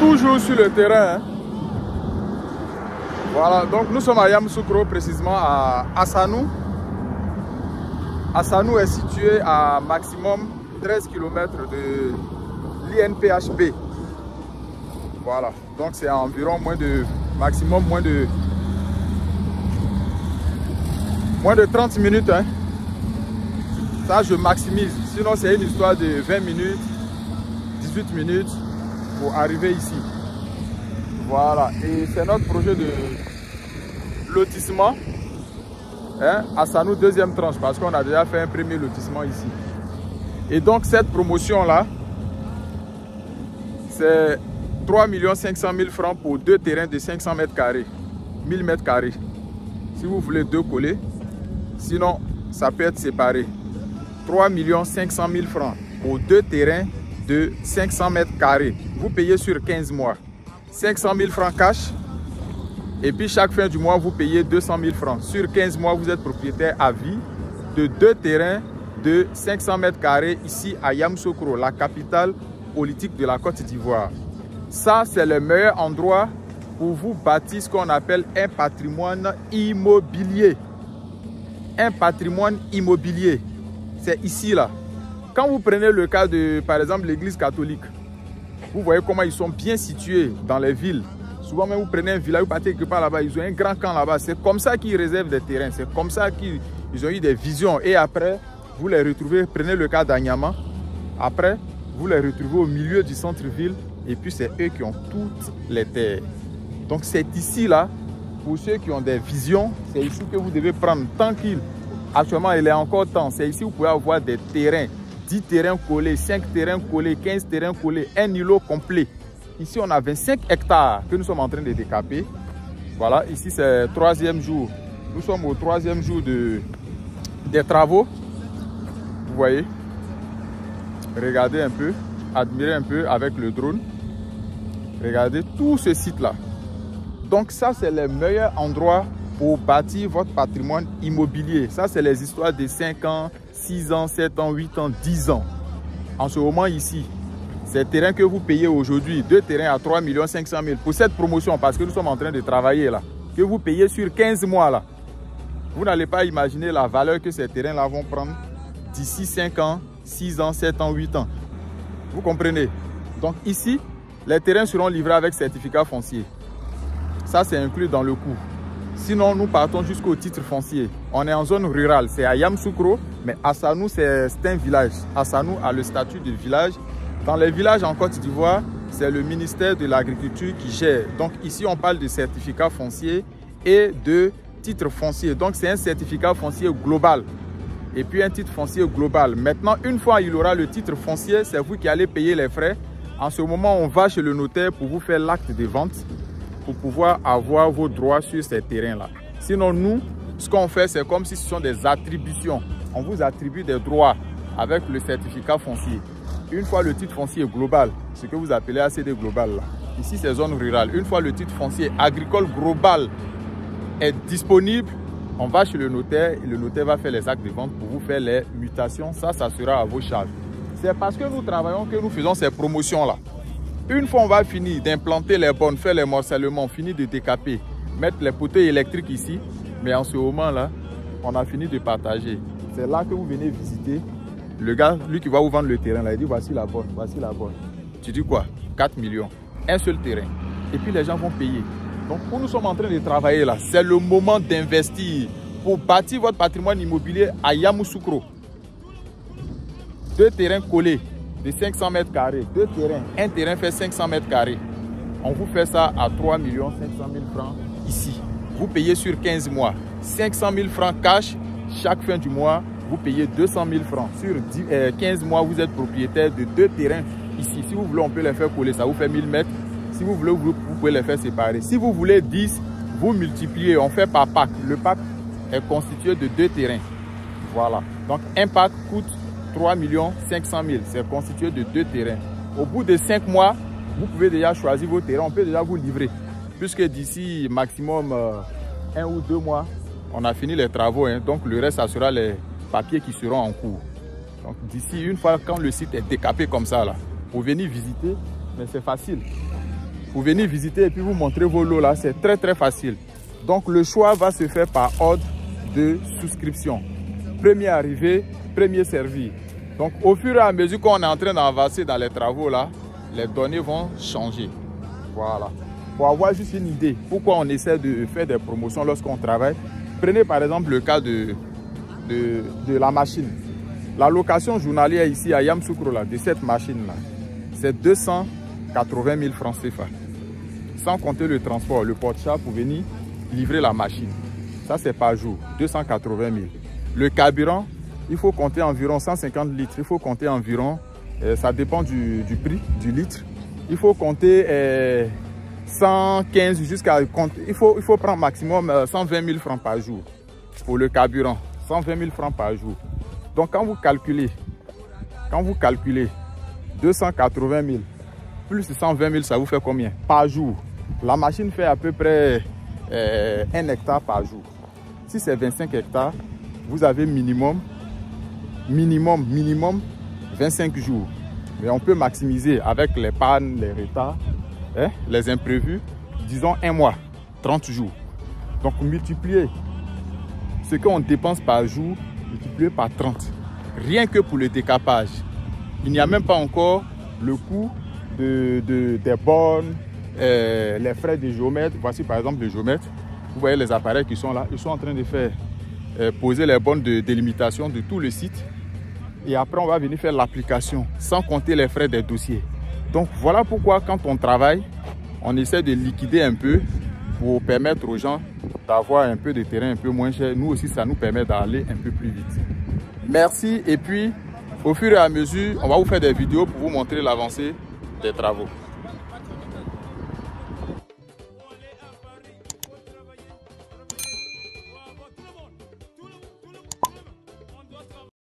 toujours sur le terrain. Hein. Voilà, donc nous sommes à Yamoussoukro, précisément à Assanou. Assanou est situé à maximum 13 km de l'INPHB. Voilà, donc c'est environ maximum moins de 30 minutes. Hein. Ça, je maximise. Sinon, c'est une histoire de 20 minutes, 18 minutes pour arriver ici. Voilà, et c'est notre projet de lotissement. Hein, Assanou, deuxième tranche, parce qu'on a déjà fait un premier lotissement ici. Et donc, cette promotion-là, c'est 3 500 000 francs pour 2 terrains de 500 mètres carrés, 1000 mètres carrés. Si vous voulez 2 collés, sinon, ça peut être séparé. 3 500 000 francs pour 2 terrains de 500 mètres carrés. Vous payez sur 15 mois. 500 000 francs cash. Et puis chaque fin du mois, vous payez 200 000 francs. Sur 15 mois, vous êtes propriétaire à vie de 2 terrains de 500 mètres carrés ici à Yamoussoukro, la capitale politique de la Côte d'Ivoire. Ça, c'est le meilleur endroit pour vous bâtir ce qu'on appelle un patrimoine immobilier. Un patrimoine immobilier. C'est ici, là. Quand vous prenez le cas de, par exemple, l'église catholique, vous voyez comment ils sont bien situés dans les villes. Souvent, même vous prenez un village, vous partez quelque part là-bas, ils ont un grand camp là-bas. C'est comme ça qu'ils réservent des terrains. C'est comme ça qu'ils ont eu des visions. Et après, vous les retrouvez, prenez le cas d'Anyama. Après, vous les retrouvez au milieu du centre-ville. Et puis, c'est eux qui ont toutes les terres. Donc, c'est ici, là, pour ceux qui ont des visions, c'est ici que vous devez prendre. Tant qu'il, actuellement, il est encore temps. C'est ici que vous pouvez avoir des terrains. 10 terrains collés, 5 terrains collés, 15 terrains collés, un îlot complet. Ici, on a 25 hectares que nous sommes en train de décaper. Voilà, ici, c'est le 3e jour. Nous sommes au 3e jour des travaux. Vous voyez. Regardez un peu, admirez un peu avec le drone. Regardez tout ce site-là. Donc ça, c'est le meilleur endroit pour bâtir votre patrimoine immobilier. Ça, c'est les histoires de 5 ans, 6 ans, 7 ans, 8 ans, 10 ans. En ce moment ici, ces terrains que vous payez aujourd'hui, 2 terrains à 3 500 000 pour cette promotion, parce que nous sommes en train de travailler là, que vous payez sur 15 mois là. Vous n'allez pas imaginer la valeur que ces terrains-là vont prendre d'ici 5 ans, 6 ans, 7 ans, 8 ans. Vous comprenez? Donc ici, les terrains seront livrés avec certificat foncier. Ça, c'est inclus dans le coût. Sinon, nous partons jusqu'au titre foncier. On est en zone rurale, c'est à Yamoussoukro, mais Assanou, c'est un village. Assanou a le statut de village. Dans les villages en Côte d'Ivoire, c'est le ministère de l'Agriculture qui gère. Donc ici, on parle de certificat foncier et de titre foncier. Donc c'est un certificat foncier global et puis un titre foncier global. Maintenant, une fois il aura le titre foncier, c'est vous qui allez payer les frais. En ce moment, on va chez le notaire pour vous faire l'acte de vente, pour pouvoir avoir vos droits sur ces terrains-là. Sinon, nous, ce qu'on fait, c'est comme si ce sont des attributions. On vous attribue des droits avec le certificat foncier. Une fois le titre foncier global, ce que vous appelez ACD global, là. Ici c'est zone rurale. Une fois le titre foncier agricole global est disponible, on va chez le notaire et le notaire va faire les actes de vente pour vous faire les mutations. Ça sera à vos charges. C'est parce que nous travaillons que nous faisons ces promotions-là. Une fois on va finir d'implanter les bornes, faire les morcellements, finir de décaper, mettre les poteaux électriques ici, mais en ce moment-là, on a fini de partager. C'est là que vous venez visiter. Le gars, lui qui va vous vendre le terrain, là, il dit voici la bonne, voici la bonne. Tu dis quoi? 4 millions, un seul terrain. Et puis les gens vont payer. Donc, où nous sommes en train de travailler là, c'est le moment d'investir pour bâtir votre patrimoine immobilier à Yamoussoukro. 2 terrains collés de 500 mètres carrés, 2 terrains, un terrain fait 500 mètres carrés. On vous fait ça à 3 500 000 francs ici. Vous payez sur 15 mois. 500 000 francs cash chaque fin du mois. Vous payez 200 000 francs. Sur 15 mois, vous êtes propriétaire de 2 terrains ici. Si vous voulez, on peut les faire coller. Ça vous fait 1000 mètres. Si vous voulez, vous pouvez les faire séparer. Si vous voulez 10, vous multipliez. On fait par pack. Le pack est constitué de 2 terrains. Voilà. Donc, un pack coûte 3 500 000. C'est constitué de 2 terrains. Au bout de 5 mois, vous pouvez déjà choisir vos terrains. On peut déjà vous livrer. Puisque d'ici maximum 1 ou 2 mois, on a fini les travaux. Hein. Donc, le reste, ça sera les papiers qui seront en cours. Donc d'ici une fois quand le site est décapé comme ça là, pour venir visiter, mais c'est facile. pour venir visiter et puis vous montrer vos lots là. C'est très très facile. Donc le choix va se faire par ordre de souscription. Premier arrivé, premier servi. Donc au fur et à mesure qu'on est en train d'avancer dans les travaux là, les données vont changer. Voilà. Pour avoir juste une idée, pourquoi on essaie de faire des promotions lorsqu'on travaille. Prenez par exemple le cas de la machine. La location journalière ici à Yamoussoukro de cette machine là, c'est 280 000 francs CFA. Sans compter le transport, le porte-char pour venir livrer la machine. Ça c'est par jour, 280 000. Le carburant, il faut compter environ 150 litres. Il faut compter environ, ça dépend du prix du litre. Il faut compter 115 jusqu'à... Il faut prendre maximum 120 000 francs par jour pour le carburant. 120 000 francs par jour. Donc quand vous calculez 280 000 plus 120 000, ça vous fait combien par jour? La machine fait à peu près 1 hectare par jour. Si c'est 25 hectares, vous avez minimum 25 jours. Mais on peut maximiser avec les pannes, les retards, les imprévus, disons 1 mois, 30 jours. Donc multiplier ce qu'on dépense par jour, multiplié par 30. Rien que pour le décapage. Il n'y a même pas encore le coût des bornes, les frais de géomètre. Voici par exemple le géomètre. Vous voyez les appareils qui sont là. Ils sont en train de faire poser les bornes de délimitation de tout le site. Et après, on va venir faire l'application sans compter les frais des dossiers. Donc voilà pourquoi quand on travaille, on essaie de liquider un peu pour permettre aux gens d'avoir un peu de terrain un peu moins cher. Nous aussi, ça nous permet d'aller un peu plus vite. Merci. Et puis, au fur et à mesure, on va vous faire des vidéos pour vous montrer l'avancée des travaux.